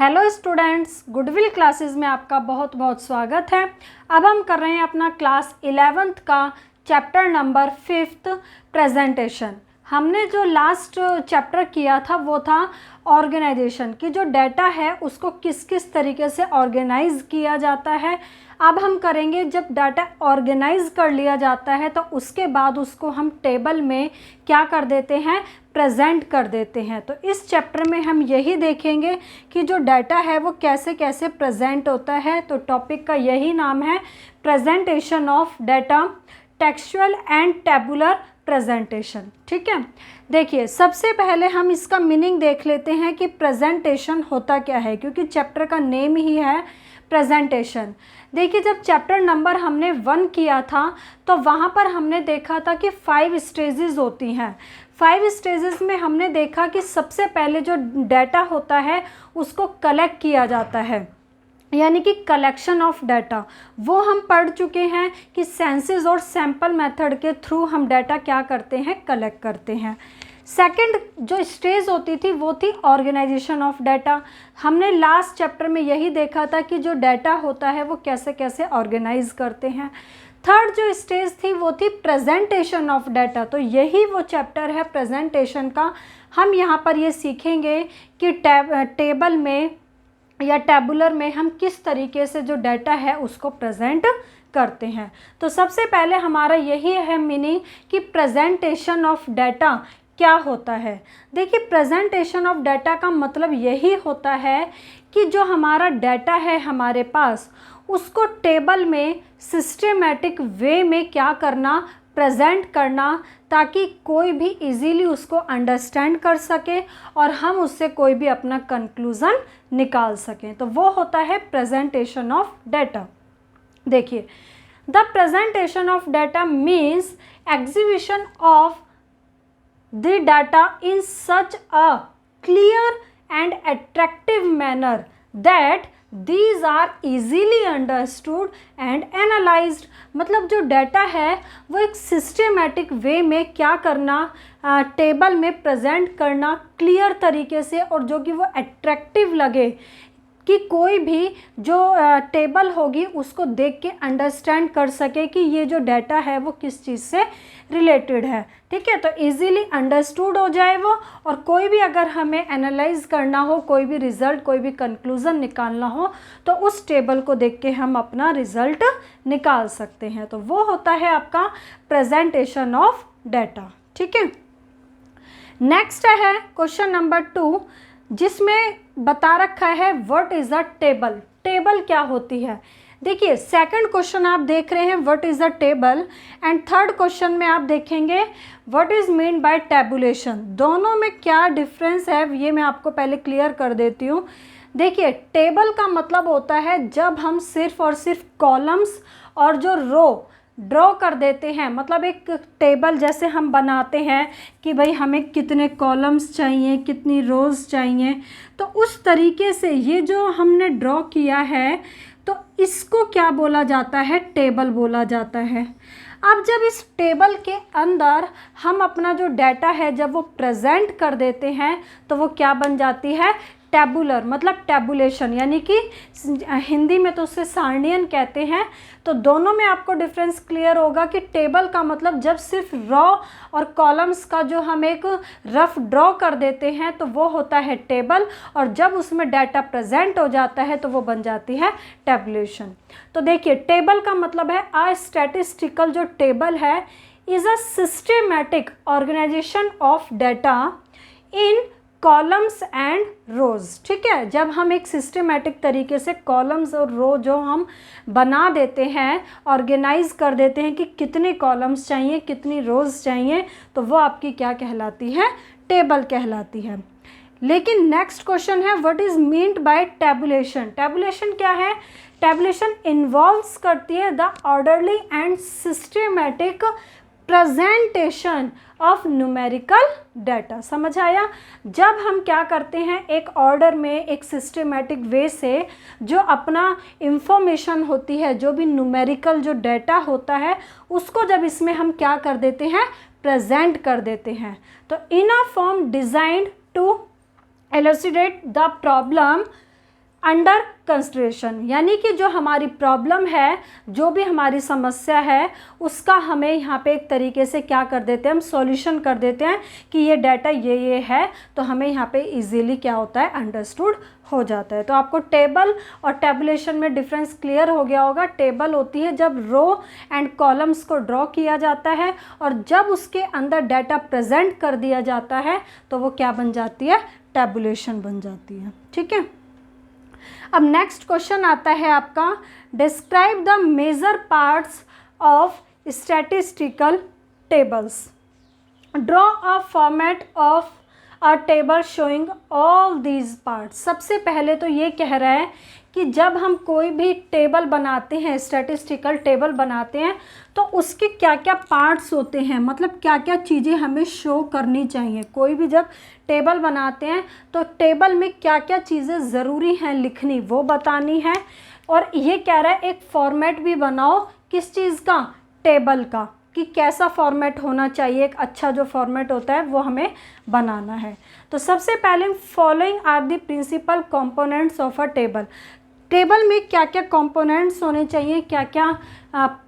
Hello students, goodwill classes में आपका बहुत बहुत स्वागत है। अब हम कर रहे हैं अपना क्लास 11th का चैप्टर नंबर 5th प्रेजेंटेशन। हमने जो लास्ट चैप्टर किया था वो था ऑर्गेनाइजेशन की, जो डाटा है उसको किस किस तरीके से ऑर्गेनाइज किया जाता है। अब हम करेंगे, जब डाटा ऑर्गेनाइज कर लिया जाता है तो उसके बाद उसको हम टेबल में क्या कर देते हैं, प्रेजेंट कर देते हैं। तो इस चैप्टर में हम यही देखेंगे कि जो डाटा है वो कैसे कैसे प्रेजेंट होता है। तो टॉपिक का यही नाम है presentation of data, textual and tabular presentation. ठीक है, देखिए सबसे पहले हम इसका मीनिंग देख लेते हैं कि प्रेजेंटेशन होता क्या है, क्योंकि चैप्टर का नेम ही है प्रेजेंटेशन। देखिए, जब चैप्टर नंबर हमने 1 किया था तो वहाँ पर हमने देखा था कि 5 स्टेजेस होती हैं। 5 स्टेजेस में हमने देखा कि सबसे पहले जो डाटा होता है उसको कलेक्ट किया जाता है, यानी कि कलेक्शन ऑफ डाटा। वो हम पढ़ चुके हैं कि सेंसस और सैंपल मेथड के थ्रू हम डाटा क्या करते हैं, कलेक्ट करते हैं। सेकंड जो स्टेज होती थी वो थी ऑर्गेनाइजेशन ऑफ डाटा। हमने लास्ट चैप्टर में यही देखा था कि जो डाटा होता है वो कैसे कैसे ऑर्गेनाइज करते हैं। थर्ड जो स्टेज थी वो थी प्रेजेंटेशन ऑफ डाटा। तो यही वो चैप्टर है प्रेजेंटेशन का। हम यहाँ पर ये सीखेंगे कि टेबल में या टेबुलर में हम किस तरीके से जो डाटा है उसको प्रेजेंट करते हैं। तो सबसे पहले हमारा यही है मीनिंग कि प्रेजेंटेशन ऑफ डाटा क्या होता है। देखिए, प्रेजेंटेशन ऑफ डाटा का मतलब यही होता है कि जो हमारा डाटा है हमारे पास, उसको टेबल में सिस्टेमेटिक वे में क्या करना, प्रेजेंट करना, ताकि कोई भी इजीली उसको अंडरस्टैंड कर सके और हम उससे कोई भी अपना कंक्लूज़न निकाल सकें। तो वो होता है प्रेजेंटेशन ऑफ डाटा। देखिए, the presentation of data means exhibition of the data in such a clear and attractive manner that these are easily understood and analyzed। मतलब जो डाटा है वो एक सिस्टेमेटिक वे में क्या करना, टेबल में प्रेजेंट करना क्लियर तरीके से, और जो कि वो अट्रैक्टिव लगे कि कोई भी जो टेबल होगी उसको देख के अंडरस्टैंड कर सके कि ये जो डाटा है वो किस चीज़ से रिलेटेड है। ठीक है, तो इजीली अंडरस्टूड हो जाए वो, और कोई भी अगर हमें एनालाइज करना हो, कोई भी रिज़ल्ट, कोई भी कंक्लूज़न निकालना हो, तो उस टेबल को देख के हम अपना रिज़ल्ट निकाल सकते हैं। तो वो होता है आपका प्रेजेंटेशन ऑफ डाटा। ठीक है, नेक्स्ट है क्वेश्चन नंबर 2, जिसमें बता रखा है what is a table. Table क्या होती है। देखिए, सेकंड क्वेश्चन आप देख रहे हैं what is a table, and third question में आप देखेंगे what is mean by tabulation. दोनों में क्या डिफरेंस है ये मैं आपको पहले क्लियर कर देती हूँ। देखिए, टेबल का मतलब होता है जब हम सिर्फ और सिर्फ कॉलम्स और जो रो ड्रॉ कर देते हैं। मतलब एक टेबल जैसे हम बनाते हैं कि भाई हमें कितने कॉलम्स चाहिए, कितनी रोज़ चाहिए, तो उस तरीके से ये जो हमने ड्रॉ किया है तो इसको क्या बोला जाता है, टेबल बोला जाता है। अब जब इस टेबल के अंदर हम अपना जो डाटा है जब वो प्रेजेंट कर देते हैं तो वो क्या बन जाती है, टेबुलर, मतलब टेबुलेशन, यानी कि हिंदी में तो उसे सारणियन कहते हैं। तो दोनों में आपको डिफरेंस क्लियर होगा कि टेबल का मतलब जब सिर्फ रॉ और कॉलम्स का जो हम एक रफ ड्रॉ कर देते हैं तो वो होता है टेबल, और जब उसमें डाटा प्रेजेंट हो जाता है तो वो बन जाती है टेबुलेशन। तो देखिए, टेबल का मतलब है अ स्टैटिस्टिकल जो टेबल है is a systematic organisation of data in columns and rows. ठीक है, जब हम एक सिस्टेमेटिक तरीके से कॉलम्स और रो जो हम बना देते हैं, ऑर्गेनाइज कर देते हैं कि कितने कॉलम्स चाहिए, कितनी रोज़ चाहिए, तो वो आपकी क्या कहलाती है, टेबल कहलाती है। लेकिन नेक्स्ट क्वेश्चन है what is meant by tabulation. Tabulation क्या है। टेबुलेशन इन्वॉल्व्स करती है the orderly and systematic presentation of numerical data. समझ आया। जब हम क्या करते हैं, एक ऑर्डर में एक सिस्टेमेटिक वे से जो अपना इंफॉर्मेशन होती है, जो भी न्यूमेरिकल जो डाटा होता है, उसको जब इसमें हम क्या कर देते हैं, प्रेजेंट कर देते हैं। तो in a form designed to elucidate the problem under consideration, यानी कि जो हमारी प्रॉब्लम है, जो भी हमारी समस्या है, उसका हमें यहाँ पे एक तरीके से क्या कर देते हैं, हम सॉल्यूशन कर देते हैं कि ये डाटा ये है, तो हमें यहाँ पे इजीली क्या होता है, अंडरस्टूड हो जाता है। तो आपको टेबल और टेबुलेशन में डिफरेंस क्लियर हो गया होगा। टेबल होती है जब रो एंड कॉलम्स को ड्रॉ किया जाता है, और जब उसके अंदर डाटा प्रेजेंट कर दिया जाता है तो वो क्या बन जाती है, टेबुलेशन बन जाती है। ठीक है, अब नेक्स्ट क्वेश्चन आता है आपका, describe the major parts of statistical tables, draw a format of a table showing all these parts. सबसे पहले तो ये कह रहा है कि जब हम कोई भी टेबल बनाते हैं, स्टैटिस्टिकल टेबल बनाते हैं, तो उसके क्या क्या पार्ट्स होते हैं, मतलब क्या क्या चीज़ें हमें शो करनी चाहिए। कोई भी जब टेबल बनाते हैं तो टेबल में क्या क्या चीज़ें ज़रूरी हैं लिखनी, वो बतानी है। और ये कह रहा है एक फॉर्मेट भी बनाओ, किस चीज़ का, टेबल का, कि कैसा फॉर्मेट होना चाहिए, एक अच्छा जो फॉर्मेट होता है वो हमें बनाना है। तो सबसे पहले following are the principal components of a table. Table में क्या क्या कंपोनेंट्स होने चाहिए, क्या क्या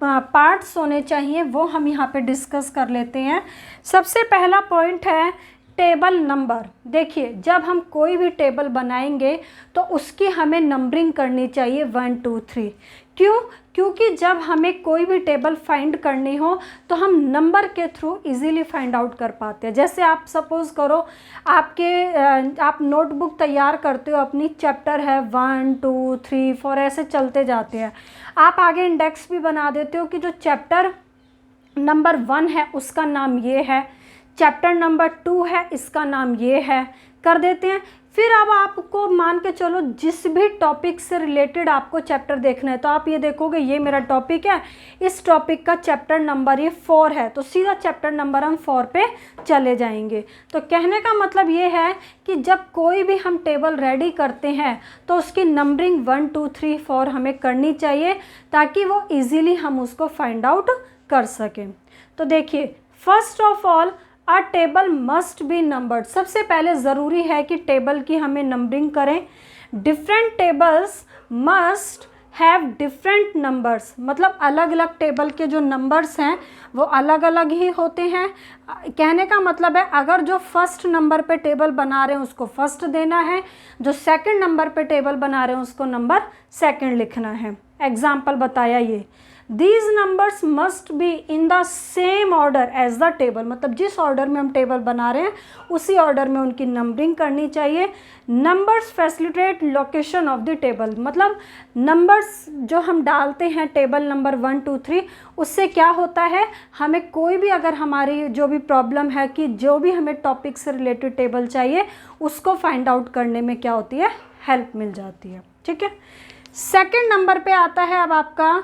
पार्ट्स होने चाहिए, वो हम यहाँ पे डिस्कस कर लेते हैं। सबसे पहला पॉइंट है टेबल नंबर। देखिए, जब हम कोई भी टेबल बनाएंगे तो उसकी हमें नंबरिंग करनी चाहिए 1 2 3। क्यों? क्योंकि जब हमें कोई भी टेबल फाइंड करनी हो तो हम नंबर के थ्रू इजीली फाइंड आउट कर पाते हैं। जैसे आप सपोज़ करो आप नोटबुक तैयार करते हो, अपनी चैप्टर है 1 2 3 4 ऐसे चलते जाते हैं। आप आगे इंडेक्स भी बना देते हो कि जो चैप्टर नंबर 1 है उसका नाम ये है, चैप्टर नंबर 2 है इसका नाम ये है, कर देते हैं। फिर अब आपको मान के चलो जिस भी टॉपिक से रिलेटेड आपको चैप्टर देखना है, तो आप ये देखोगे ये मेरा टॉपिक है, इस टॉपिक का चैप्टर नंबर ये 4 है, तो सीधा चैप्टर नंबर हम 4 पे चले जाएंगे। तो कहने का मतलब ये है कि जब कोई भी हम टेबल रेडी करते हैं तो उसकी नंबरिंग 1 2 3 4 हमें करनी चाहिए, ताकि वो ईजीली हम उसको फाइंड आउट कर सकें। तो देखिए, first of all a table must B numbered. सबसे पहले ज़रूरी है कि टेबल की हमें नंबरिंग करें। Different tables must have different numbers, मतलब अलग अलग टेबल के जो नंबर्स हैं वो अलग अलग ही होते हैं। कहने का मतलब है, अगर जो फर्स्ट नंबर पे टेबल बना रहे हैं उसको फर्स्ट देना है, जो सेकंड नंबर पे टेबल बना रहे हैं उसको नंबर सेकंड लिखना है। एग्जाम्पल बताया ये, These numbers must be in the same order as the table, मतलब जिस ऑर्डर में हम टेबल बना रहे हैं उसी ऑर्डर में उनकी नंबरिंग करनी चाहिए। Numbers facilitate location of the table, मतलब नंबर्स जो हम डालते हैं टेबल नंबर 1 2 3, उससे क्या होता है, हमें कोई भी अगर हमारी जो भी प्रॉब्लम है कि जो भी हमें टॉपिक से रिलेटेड टेबल चाहिए उसको फाइंड आउट करने में क्या होती है, हेल्प मिल जाती है। ठीक है, सेकेंड नंबर पे आता है अब आपका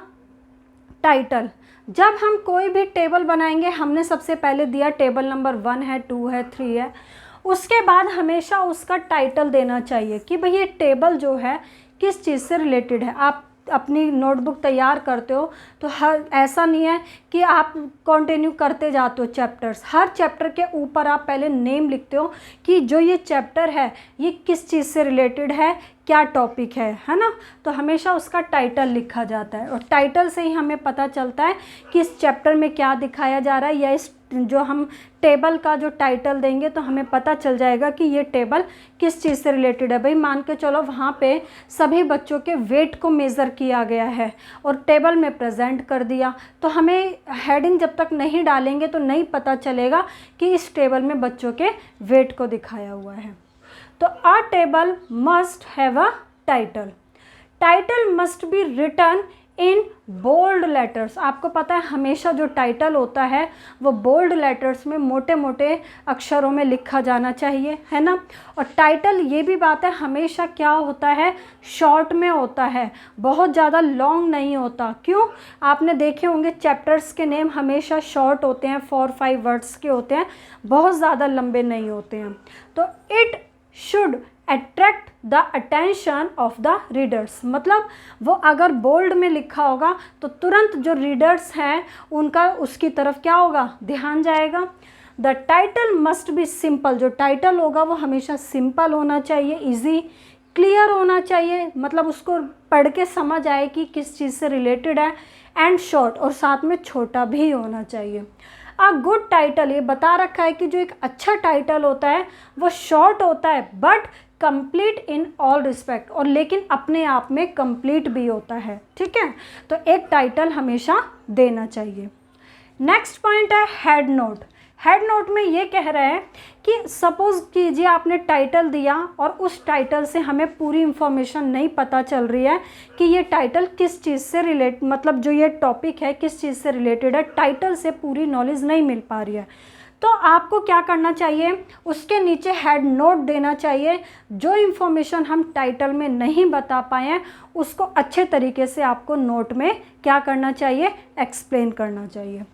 टाइटल। जब हम कोई भी टेबल बनाएंगे, हमने सबसे पहले दिया टेबल नंबर 1 है 2 है 3 है, उसके बाद हमेशा उसका टाइटल देना चाहिए कि भाई ये टेबल जो है किस चीज़ से रिलेटेड है। आप अपनी नोटबुक तैयार करते हो तो हर ऐसा नहीं है कि आप कंटिन्यू करते जाते हो चैप्टर्स, हर चैप्टर के ऊपर आप पहले नेम लिखते हो कि जो ये चैप्टर है ये किस चीज़ से रिलेटेड है, क्या टॉपिक है ना। तो हमेशा उसका टाइटल लिखा जाता है, और टाइटल से ही हमें पता चलता है कि इस चैप्टर में क्या दिखाया जा रहा है, या इस जो हम टेबल का जो टाइटल देंगे तो हमें पता चल जाएगा कि ये टेबल किस चीज़ से रिलेटेड है। भाई मान के चलो वहाँ पे सभी बच्चों के वेट को मेज़र किया गया है और टेबल में प्रेजेंट कर दिया, तो हमें हेडिंग जब तक नहीं डालेंगे तो नहीं पता चलेगा कि इस टेबल में बच्चों के वेट को दिखाया हुआ है। तो a table must have a title. Title must be written in bold letters. आपको पता है हमेशा जो टाइटल होता है वो बोल्ड लेटर्स में मोटे मोटे अक्षरों में लिखा जाना चाहिए, है ना। और टाइटल ये भी बात है हमेशा क्या होता है, शॉर्ट में होता है, बहुत ज़्यादा लॉन्ग नहीं होता। क्यों? आपने देखे होंगे चैप्टर्स के नेम हमेशा शॉर्ट होते हैं, 4-5 वर्ड्स के होते हैं, बहुत ज़्यादा लंबे नहीं होते हैं। तो it should attract the attention of the readers, मतलब वो अगर बोल्ड में लिखा होगा तो तुरंत जो रीडर्स हैं उनका उसकी तरफ क्या होगा, ध्यान जाएगा। The title must be simple, जो टाइटल होगा वो हमेशा सिंपल होना चाहिए, इजी, क्लियर होना चाहिए, मतलब उसको पढ़ के समझ आए कि किस चीज़ से रिलेटेड है, एंड शॉर्ट, और साथ में छोटा भी होना चाहिए। अ गुड टाइटल, ये बता रखा है कि जो एक अच्छा टाइटल होता है वो शॉर्ट होता है but complete in all respect, और लेकिन अपने आप में कंप्लीट भी होता है, ठीक है। तो एक टाइटल हमेशा देना चाहिए। नेक्स्ट पॉइंट है हेड नोट। हेड नोट में ये कह रहा है कि सपोज़ कीजिए आपने टाइटल दिया और उस टाइटल से हमें पूरी इंफॉर्मेशन नहीं पता चल रही है कि ये टाइटल किस चीज़ से मतलब जो ये टॉपिक है किस चीज़ से रिलेटेड है, टाइटल से पूरी नॉलेज नहीं मिल पा रही है, तो आपको क्या करना चाहिए, उसके नीचे हेड नोट देना चाहिए। जो इन्फॉर्मेशन हम टाइटल में नहीं बता पाए हैं उसको अच्छे तरीके से आपको नोट में क्या करना चाहिए, एक्सप्लेन करना चाहिए।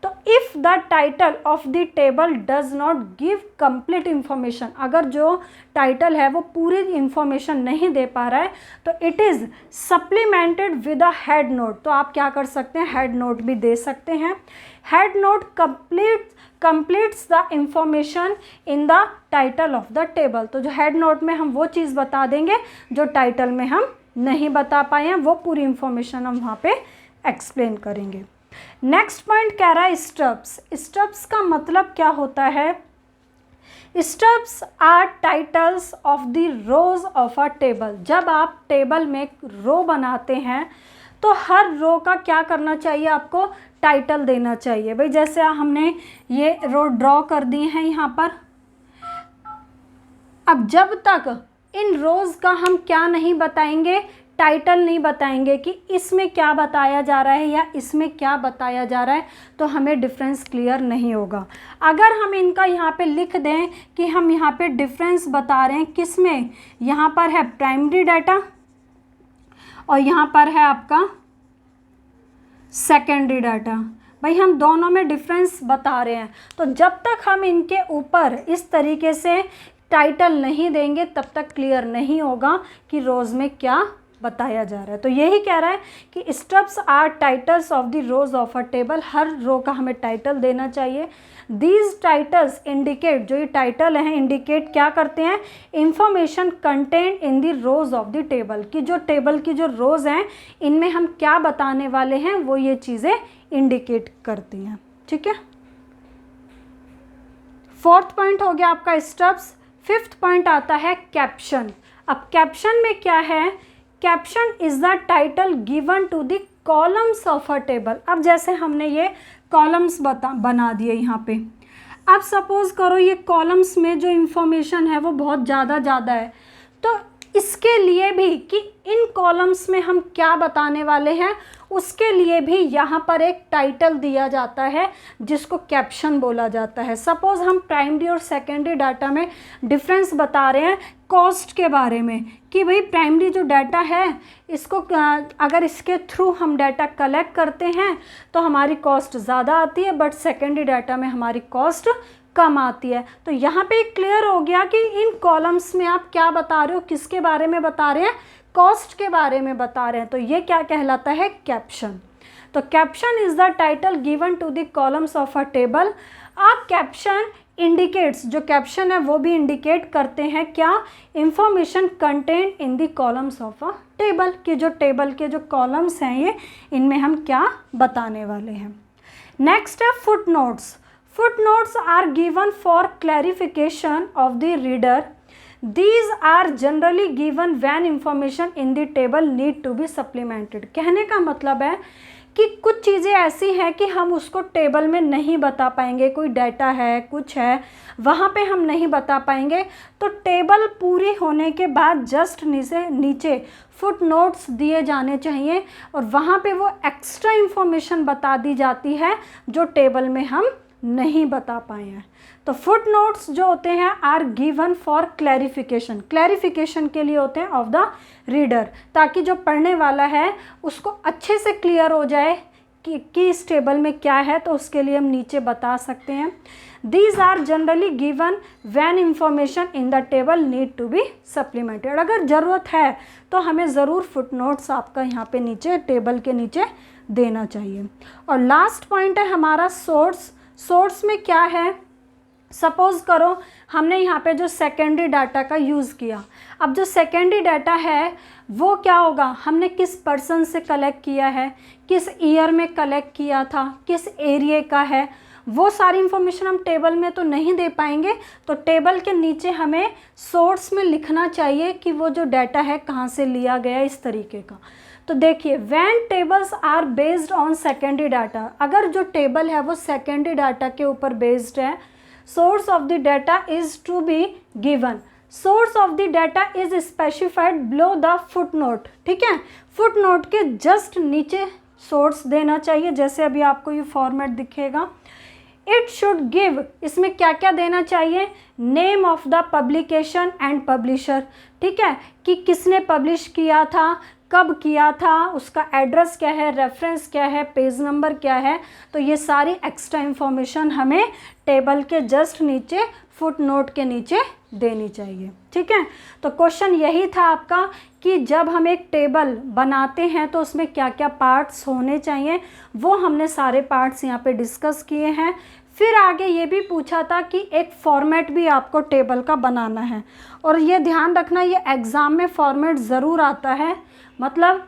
तो if the title of the table does not give complete information, अगर जो टाइटल है वो पूरी इंफॉर्मेशन नहीं दे पा रहा है तो it is supplemented with a head note, तो आप क्या कर सकते हैं, हेड नोट भी दे सकते हैं। Head note completes the information in the title of the table, तो जो हेड नोट में हम वो चीज़ बता देंगे जो टाइटल में हम नहीं बता पाए हैं, वो पूरी इंफॉर्मेशन हम वहाँ पे एक्सप्लेन करेंगे। नेक्स्ट पॉइंट कह रहा है स्टब्स। स्टब्स का मतलब क्या होता है, stubs are titles of the rows of a table. जब आप टेबल में रो बनाते हैं तो हर रो का क्या करना चाहिए, आपको टाइटल देना चाहिए। भाई जैसे हमने ये रो ड्रॉ कर दी हैं यहाँ पर, अब जब तक इन रोज़ का हम क्या नहीं बताएंगे, टाइटल नहीं बताएंगे कि इसमें क्या बताया जा रहा है या इसमें क्या बताया जा रहा है, तो हमें डिफरेंस क्लियर नहीं होगा। अगर हम इनका यहाँ पे लिख दें कि हम यहाँ पे डिफरेंस बता रहे हैं किस में, यहाँ पर है प्राइमरी डाटा और यहाँ पर है आपका सेकेंडरी डाटा, भाई हम दोनों में डिफरेंस बता रहे हैं, तो जब तक हम इनके ऊपर इस तरीके से टाइटल नहीं देंगे तब तक क्लियर नहीं होगा कि रोज़ में क्या बताया जा रहा है। तो यही कह रहा है कि stubs are titles of the rows of a table, हर रो का हमें टाइटल देना चाहिए। दीज टाइटल्स इंडिकेट, जो ये टाइटल हैं इंडिकेट क्या करते हैं, information content in the rows of the table, कि जो टेबल की जो रोज हैं इनमें हम क्या बताने वाले हैं वो ये चीज़ें इंडिकेट करती हैं, ठीक है। फोर्थ पॉइंट हो गया आपका स्टब्स। फिफ्थ पॉइंट आता है कैप्शन। अब कैप्शन में क्या है, caption is the title given to the columns of a table. अब जैसे हमने ये कॉलम्स बना दिए यहाँ पे, अब सपोज करो ये कॉलम्स में जो इंफॉर्मेशन है वो बहुत ज़्यादा है, तो इसके लिए भी कि इन कॉलम्स में हम क्या बताने वाले हैं उसके लिए भी यहाँ पर एक टाइटल दिया जाता है जिसको कैप्शन बोला जाता है। सपोज़ हम प्राइमरी और सेकेंडरी डाटा में डिफरेंस बता रहे हैं कॉस्ट के बारे में कि भाई प्राइमरी जो डाटा है इसको अगर इसके थ्रू हम डाटा कलेक्ट करते हैं तो हमारी कॉस्ट ज़्यादा आती है, बट सेकेंडरी डाटा में हमारी कॉस्ट कम आती है। तो यहाँ पे क्लियर हो गया कि इन कॉलम्स में आप क्या बता रहे हो, किसके बारे में बता रहे हैं, कॉस्ट के बारे में बता रहे हैं, तो ये क्या कहलाता है, कैप्शन। तो caption is the title given to the columns of a table. A caption indicates, जो कैप्शन है वो भी इंडिकेट करते हैं क्या, information content in the columns of a table, कि जो टेबल के जो कॉलम्स हैं ये इनमें हम क्या बताने वाले हैं। नेक्स्ट है foot notes. Footnotes are given for clarification of the reader. These are generally given when information in the table need to be supplemented. कहने का मतलब है कि कुछ चीज़ें ऐसी हैं कि हम उसको टेबल में नहीं बता पाएंगे, कोई डाटा है कुछ है वहाँ पे हम नहीं बता पाएंगे, तो टेबल पूरी होने के बाद जस्ट नीचे फुट नोट्स दिए जाने चाहिए और वहाँ पे वो एक्स्ट्रा इंफॉर्मेशन बता दी जाती है जो टेबल में हम नहीं बता पाए हैं। तो फुट नोट्स जो होते हैं आर गिवन फॉर क्लैरिफिकेशन के लिए होते हैं ऑफ द रीडर, ताकि जो पढ़ने वाला है उसको अच्छे से क्लियर हो जाए कि इस टेबल में क्या है, तो उसके लिए हम नीचे बता सकते हैं। These are generally given when information in the table need to be supplemented. अगर ज़रूरत है तो हमें ज़रूर फुट नोट्स आपका यहाँ पे नीचे टेबल के नीचे देना चाहिए। और लास्ट पॉइंट है हमारा सोर्स। सोर्स में क्या है, सपोज़ करो हमने यहाँ पे जो सेकेंडरी डाटा का यूज़ किया, अब जो सेकेंडरी डाटा है वो क्या होगा, हमने किस पर्सन से कलेक्ट किया है, किस ईयर में कलेक्ट किया था, किस एरिया का है, वो सारी इंफॉर्मेशन हम टेबल में तो नहीं दे पाएंगे। तो टेबल के नीचे हमें सोर्स में लिखना चाहिए कि वो जो डाटा है कहाँ से लिया गया, इस तरीके का। तो देखिए, when tables are based on secondary data, अगर जो टेबल है वो सेकेंडरी डाटा के ऊपर बेस्ड है, source of the data is to be given, source of the data is specified below the footnote। ठीक है, footnote के जस्ट नीचे सोर्स देना चाहिए, जैसे अभी आपको ये फॉर्मेट दिखेगा। इट शुड गिव, इसमें क्या क्या देना चाहिए, name of the publication and publisher. ठीक है, कि किसने पब्लिश किया था, कब किया था, उसका एड्रेस क्या है, रेफरेंस क्या है, पेज नंबर क्या है। तो ये सारी एक्स्ट्रा इंफॉर्मेशन हमें टेबल के जस्ट नीचे फुट नोट के नीचे देनी चाहिए। ठीक है, तो क्वेश्चन यही था आपका कि जब हम एक टेबल बनाते हैं तो उसमें क्या क्या पार्ट्स होने चाहिए, वो हमने सारे पार्ट्स यहाँ पे डिस्कस किए हैं। फिर आगे ये भी पूछा था कि एक फॉर्मेट भी आपको टेबल का बनाना है, और ये ध्यान रखना ये एग्ज़ाम में फॉर्मेट ज़रूर आता है। मतलब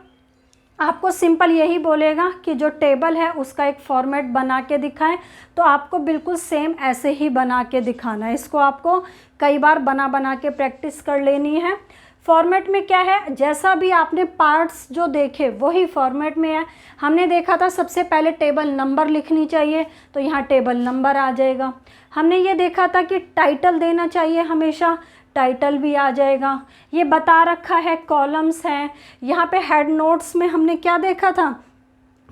आपको सिंपल यही बोलेगा कि जो टेबल है उसका एक फॉर्मेट बना के दिखाएं, तो आपको बिल्कुल सेम ऐसे ही बना के दिखाना है। इसको आपको कई बार बना के प्रैक्टिस कर लेनी है। फॉर्मेट में क्या है, जैसा भी आपने पार्ट्स जो देखे वही फॉर्मेट में है। हमने देखा था सबसे पहले टेबल नंबर लिखनी चाहिए, तो यहाँ टेबल नंबर आ जाएगा। हमने ये देखा था कि टाइटल देना चाहिए हमेशा, टाइटल भी आ जाएगा। ये बता रखा है कॉलम्स हैं। यहाँ पे हेड नोट्स में हमने क्या देखा था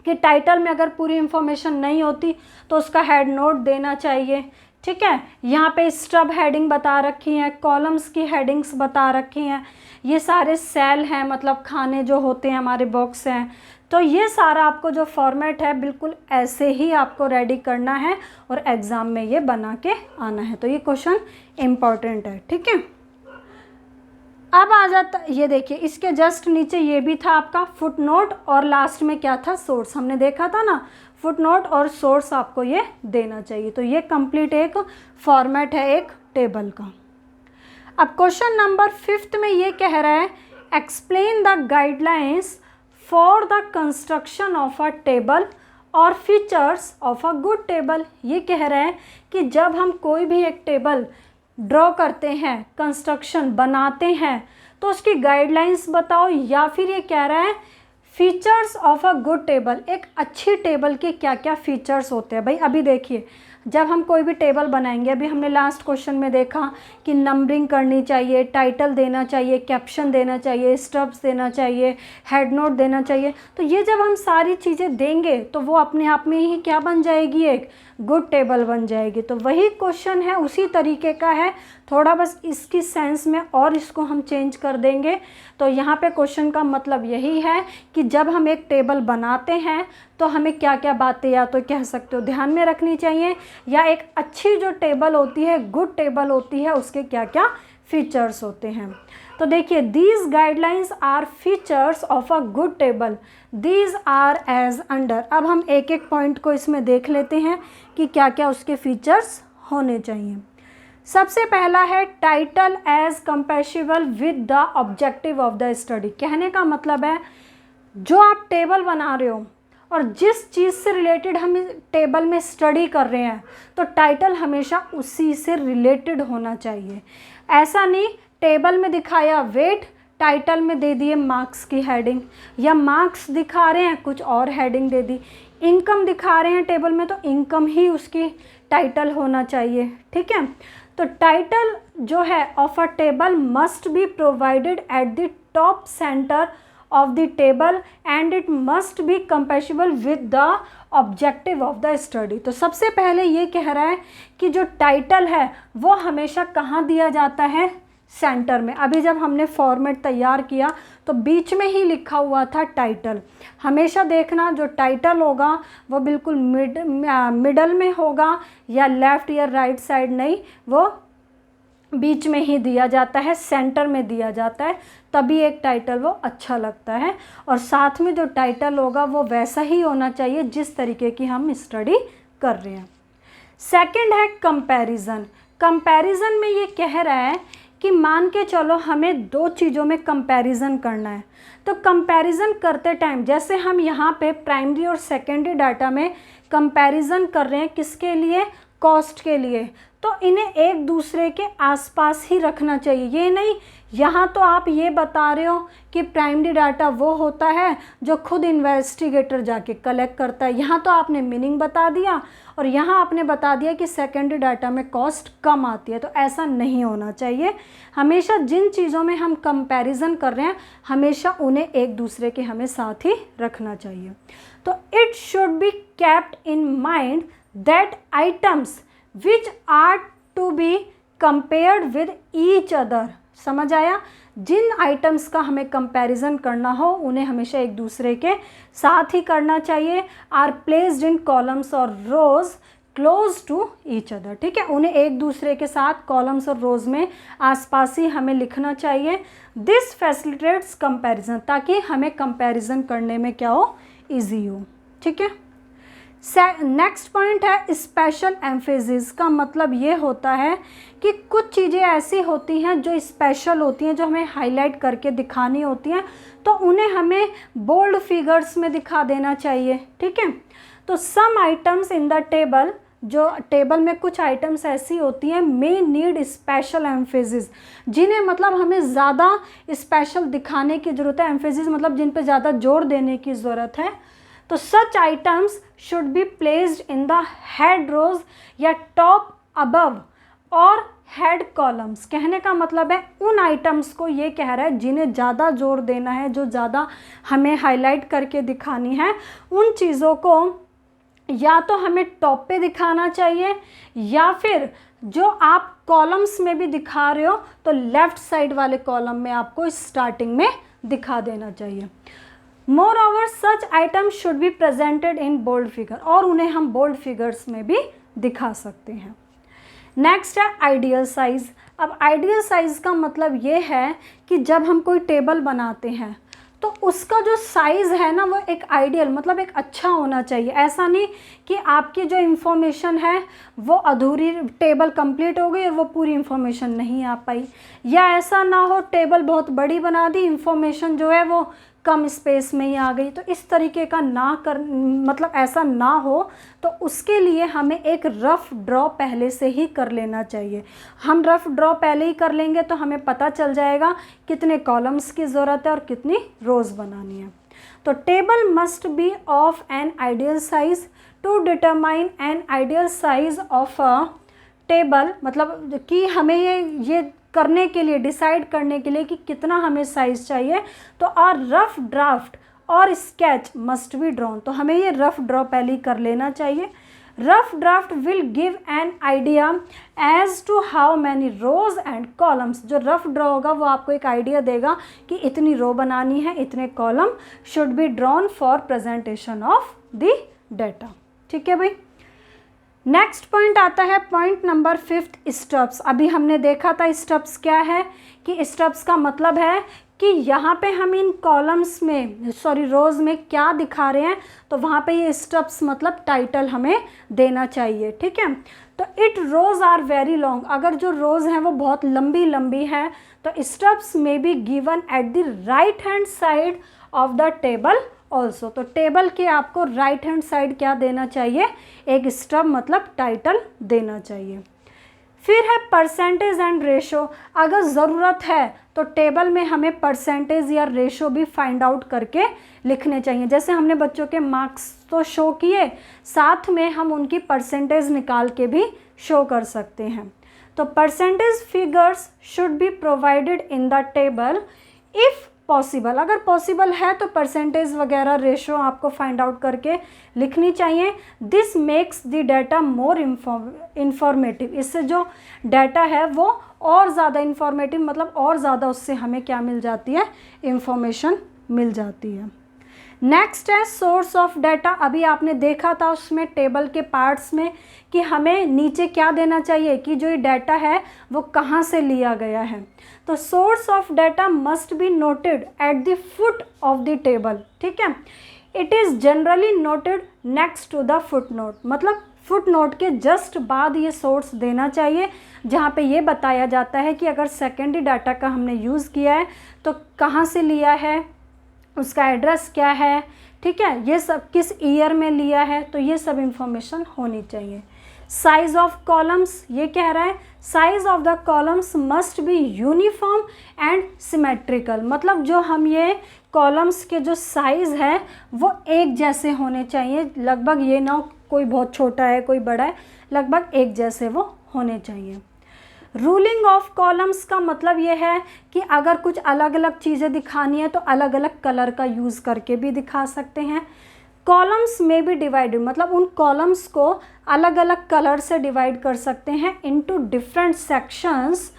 कि टाइटल में अगर पूरी इंफॉर्मेशन नहीं होती तो उसका हेड नोट देना चाहिए। ठीक है, यहाँ पे स्टब हेडिंग बता रखी है, कॉलम्स की हेडिंग्स बता रखी हैं, ये सारे सेल हैं, मतलब खाने जो होते हैं हमारे बॉक्स हैं। तो ये सारा आपको जो फॉर्मेट है बिल्कुल ऐसे ही आपको रेडी करना है और एग्ज़ाम में ये बना के आना है। तो ये क्वेश्चन इम्पॉर्टेंट है। ठीक है, अब आ जाता, ये देखिए इसके जस्ट नीचे ये भी था आपका फुट नोट, और लास्ट में क्या था, सोर्स। हमने देखा था ना, फुट नोट और सोर्स आपको ये देना चाहिए। तो ये कंप्लीट एक फॉर्मेट है एक टेबल का। अब क्वेश्चन नंबर 5 में ये कह रहा है, explain the guidelines for the construction of a table और features of a good table. ये कह रहा है कि जब हम कोई भी एक टेबल ड्रॉ करते हैं, कंस्ट्रक्शन बनाते हैं, तो उसकी गाइडलाइंस बताओ, या फिर ये कह रहा है features of a good table, एक अच्छी टेबल के क्या क्या फीचर्स होते हैं। भाई अभी देखिए, जब हम कोई भी टेबल बनाएंगे, अभी हमने लास्ट क्वेश्चन में देखा कि नंबरिंग करनी चाहिए, टाइटल देना चाहिए, कैप्शन देना चाहिए, स्टब्स देना चाहिए, हेड नोट देना चाहिए। तो ये जब हम सारी चीज़ें देंगे तो वो अपने आप में ही क्या बन जाएगी, एक गुड टेबल बन जाएगी। तो वही क्वेश्चन है, उसी तरीके का है, थोड़ा बस इसकी सेंस में और इसको हम चेंज कर देंगे। तो यहाँ पे क्वेश्चन का मतलब यही है कि जब हम एक टेबल बनाते हैं तो हमें क्या क्या बातें या तो कह सकते हो ध्यान में रखनी चाहिए, या एक अच्छी जो टेबल होती है, गुड टेबल होती है, उसके क्या क्या फीचर्स होते हैं। तो देखिए, these guidelines are features of a good table, these are as under. अब हम एक एक पॉइंट को इसमें देख लेते हैं कि क्या क्या उसके फीचर्स होने चाहिए। सबसे पहला है title as compatible with the objective of the study. कहने का मतलब है जो आप टेबल बना रहे हो और जिस चीज़ से रिलेटेड हम टेबल में स्टडी कर रहे हैं, तो टाइटल हमेशा उसी से रिलेटेड होना चाहिए। ऐसा नहीं टेबल में दिखाया वेट, टाइटल में दे दिए मार्क्स की हेडिंग, या मार्क्स दिखा रहे हैं कुछ और हेडिंग दे दी। इनकम दिखा रहे हैं टेबल में, तो इनकम ही उसकी टाइटल होना चाहिए। ठीक है, तो टाइटल जो है of a table must be provided at the top centre of the table and it must be compatible with the objective of the study। तो सबसे पहले ये कह रहा है कि जो टाइटल है वो हमेशा कहाँ दिया जाता है, सेंटर में। अभी जब हमने फॉर्मेट तैयार किया तो बीच में ही लिखा हुआ था टाइटल। हमेशा देखना जो टाइटल होगा वो बिल्कुल मिडल में होगा, या लेफ़्ट या राइट साइड नहीं, वो बीच में ही दिया जाता है, सेंटर में दिया जाता है, तभी एक टाइटल वो अच्छा लगता है। और साथ में जो टाइटल होगा वो वैसा ही होना चाहिए जिस तरीके की हम स्टडी कर रहे हैं। सेकंड है कंपैरिजन। कंपैरिजन में ये कह रहा है कि मान के चलो हमें दो चीज़ों में कंपैरिजन करना है, तो कंपैरिजन करते टाइम जैसे हम यहाँ पे प्राइमरी और सेकेंडरी डाटा में कंपैरिजन कर रहे हैं, किसके लिए, कॉस्ट के लिए, तो इन्हें एक दूसरे के आसपास ही रखना चाहिए। ये नहीं यहाँ तो आप ये बता रहे हो कि प्राइमरी डाटा वो होता है जो खुद इन्वेस्टिगेटर जाके कलेक्ट करता है, यहाँ तो आपने मीनिंग बता दिया और यहाँ आपने बता दिया कि सेकेंडरी डाटा में कॉस्ट कम आती है, तो ऐसा नहीं होना चाहिए। हमेशा जिन चीज़ों में हम कंपैरिजन कर रहे हैं हमेशा उन्हें एक दूसरे के हमें साथ ही रखना चाहिए। तो it should be kept in mind that items which are to be compared with each other. समझ आया? जिन आइटम्स का हमें कंपैरिजन करना हो उन्हें हमेशा एक दूसरे के साथ ही करना चाहिए। आर प्लेस्ड इन कॉलम्स और रोज क्लोज टू ईच अदर। ठीक है, उन्हें एक दूसरे के साथ कॉलम्स और रोज में आसपास ही हमें लिखना चाहिए। दिस फैसिलिटेट्स कंपैरिजन, ताकि हमें कंपैरिजन करने में क्या हो, ईजी हो। ठीक है, नेक्स्ट पॉइंट है स्पेशल एम्फेसिस। का मतलब ये होता है कि कुछ चीज़ें ऐसी होती हैं जो स्पेशल होती हैं, जो हमें हाईलाइट करके दिखानी होती हैं, तो उन्हें हमें बोल्ड फिगर्स में दिखा देना चाहिए। ठीक है, तो some items in the table, जो टेबल में कुछ आइटम्स ऐसी होती हैं मे नीड स्पेशल एम्फेसिस, जिन्हें मतलब हमें ज़्यादा स्पेशल दिखाने की ज़रूरत है। एम्फेसिस मतलब जिन पे ज़्यादा जोर देने की ज़रूरत है। तो such items should be placed in the head rows या टॉप अबव और हेड कॉलम्स। कहने का मतलब है उन आइटम्स को ये कह रहा है जिन्हें ज़्यादा जोर देना है, जो ज़्यादा हमें हाईलाइट करके दिखानी है, उन चीज़ों को या तो हमें टॉप पे दिखाना चाहिए या फिर जो आप कॉलम्स में भी दिखा रहे हो तो लेफ़्ट साइड वाले कॉलम में आपको स्टार्टिंग में दिखा देना चाहिए। Moreover such items should be presented in bold figure, और उन्हें हम बोल्ड फिगर्स में भी दिखा सकते हैं। नेक्स्ट है आइडियल साइज़। अब आइडियल साइज़ का मतलब ये है कि जब हम कोई टेबल बनाते हैं तो उसका जो साइज़ है ना वो एक आइडियल मतलब एक अच्छा होना चाहिए। ऐसा नहीं कि आपकी जो इन्फॉर्मेशन है वो अधूरी, टेबल कंप्लीट हो गई और वो पूरी इन्फॉर्मेशन नहीं आ पाई, या ऐसा ना हो टेबल बहुत बड़ी बना दी, इन्फॉर्मेशन जो है वो कम स्पेस में ही आ गई। तो इस तरीके का ना कर, मतलब ऐसा ना हो, तो उसके लिए हमें एक रफ़ ड्रॉ पहले से ही कर लेना चाहिए। हम रफ़ ड्रॉ पहले ही कर लेंगे तो हमें पता चल जाएगा कितने कॉलम्स की ज़रूरत है और कितनी रोज़ बनानी है। तो table must be of an ideal size. To determine an ideal size of a table, मतलब कि हमें ये करने के लिए, डिसाइड करने के लिए कि कितना हमें साइज़ चाहिए, तो आर रफ़ ड्राफ्ट और स्केच मस्ट बी ड्रॉन। तो हमें ये रफ़ ड्रॉ पहले ही कर लेना चाहिए। Rough draft will give an idea as to how many rows and columns. जो रफ़ ड्रॉ होगा वो आपको एक आइडिया देगा कि इतनी रो बनानी है, इतने column should be drawn for presentation of the data. ठीक है भाई। नेक्स्ट पॉइंट आता है पॉइंट नंबर 5, स्टेप्स। अभी हमने देखा था स्टेप्स क्या है, कि स्टेप्स का मतलब है कि यहाँ पे हम इन कॉलम्स में रोज़ में क्या दिखा रहे हैं, तो वहाँ पे ये स्टेप्स मतलब टाइटल हमें देना चाहिए। ठीक है, तो it rows are very long, अगर जो रोज़ हैं वो बहुत लंबी लंबी है तो स्टेप्स में be given at the right hand side of the table also. तो टेबल के आपको राइट हैंड साइड क्या देना चाहिए, एक स्टेप मतलब टाइटल देना चाहिए। फिर है परसेंटेज एंड रेशो। अगर ज़रूरत है तो टेबल में हमें परसेंटेज या रेशो भी फाइंड आउट करके लिखने चाहिए। जैसे हमने बच्चों के मार्क्स तो शो किए, साथ में हम उनकी परसेंटेज निकाल के भी शो कर सकते हैं। तो percentage figures should be provided in the table if possible. अगर पॉसिबल है तो परसेंटेज वगैरह रेशो आपको फाइंड आउट करके लिखनी चाहिए। This makes the data more informative. इससे जो डाटा है वो और ज़्यादा इंफॉर्मेटिव, मतलब और ज़्यादा उससे हमें क्या मिल जाती है, इंफॉर्मेशन मिल जाती है। नेक्स्ट है सोर्स ऑफ डाटा। अभी आपने देखा था उसमें टेबल के पार्ट्स में कि हमें नीचे क्या देना चाहिए, कि जो ये डाटा है वो कहाँ से लिया गया है। तो source of data must be noted at the foot of the table. ठीक है, it is generally noted next to the foot note, मतलब फुट नोट के जस्ट बाद ये सोर्स देना चाहिए, जहाँ पे ये बताया जाता है कि अगर सेकेंडरी डाटा का हमने यूज़ किया है तो कहाँ से लिया है, उसका एड्रेस क्या है, ठीक है, ये सब किस ईयर में लिया है, तो ये सब इंफॉर्मेशन होनी चाहिए। साइज ऑफ कॉलम्स, ये कह रहा है size of the columns must be uniform and symmetrical, मतलब जो हम ये कॉलम्स के जो साइज़ है वो एक जैसे होने चाहिए, लगभग ये ना कोई बहुत छोटा है कोई बड़ा है, लगभग एक जैसे वो होने चाहिए। रूलिंग ऑफ कॉलम्स का मतलब ये है कि अगर कुछ अलग अलग चीज़ें दिखानी है तो अलग अलग कलर का यूज़ करके भी दिखा सकते हैं। कॉलम्स में भी डिवाइडेड, मतलब उन कॉलम्स को अलग अलग कलर से डिवाइड कर सकते हैं into different sections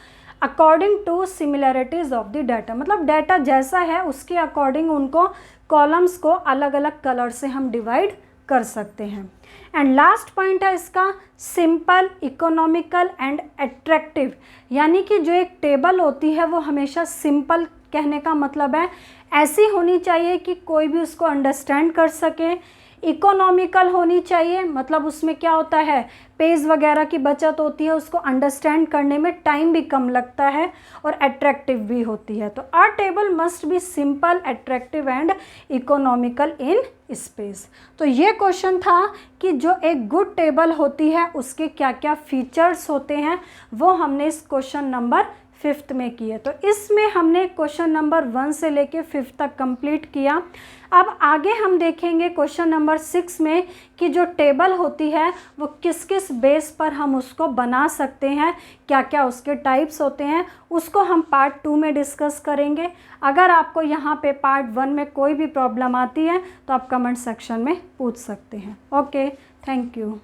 according to similarities of the data, मतलब डाटा जैसा है उसके अकॉर्डिंग उनको कॉलम्स को अलग अलग कलर से हम डिवाइड कर सकते हैं। एंड लास्ट पॉइंट है इसका सिंपल, इकोनॉमिकल एंड अट्रैक्टिव, यानी कि जो एक टेबल होती है वो हमेशा सिंपल, कहने का मतलब है ऐसी होनी चाहिए कि कोई भी उसको अंडरस्टैंड कर सके। इकोनॉमिकल होनी चाहिए, मतलब उसमें क्या होता है पेज वगैरह की बचत होती है, उसको अंडरस्टैंड करने में टाइम भी कम लगता है, और अट्रैक्टिव भी होती है। तो our table must be simple, attractive and economical in space. तो ये क्वेश्चन था कि जो एक गुड टेबल होती है उसके क्या क्या फीचर्स होते हैं, वो हमने इस क्वेश्चन नंबर 5th में किए। तो इसमें हमने क्वेश्चन नंबर 1 से लेके 5 तक कंप्लीट किया। अब आगे हम देखेंगे क्वेश्चन नंबर 6 में कि जो टेबल होती है वो किस किस बेस पर हम उसको बना सकते हैं, क्या क्या उसके टाइप्स होते हैं, उसको हम पार्ट 2 में डिस्कस करेंगे। अगर आपको यहाँ पे पार्ट 1 में कोई भी प्रॉब्लम आती है तो आप कमेंट सेक्शन में पूछ सकते हैं। Okay, thank you.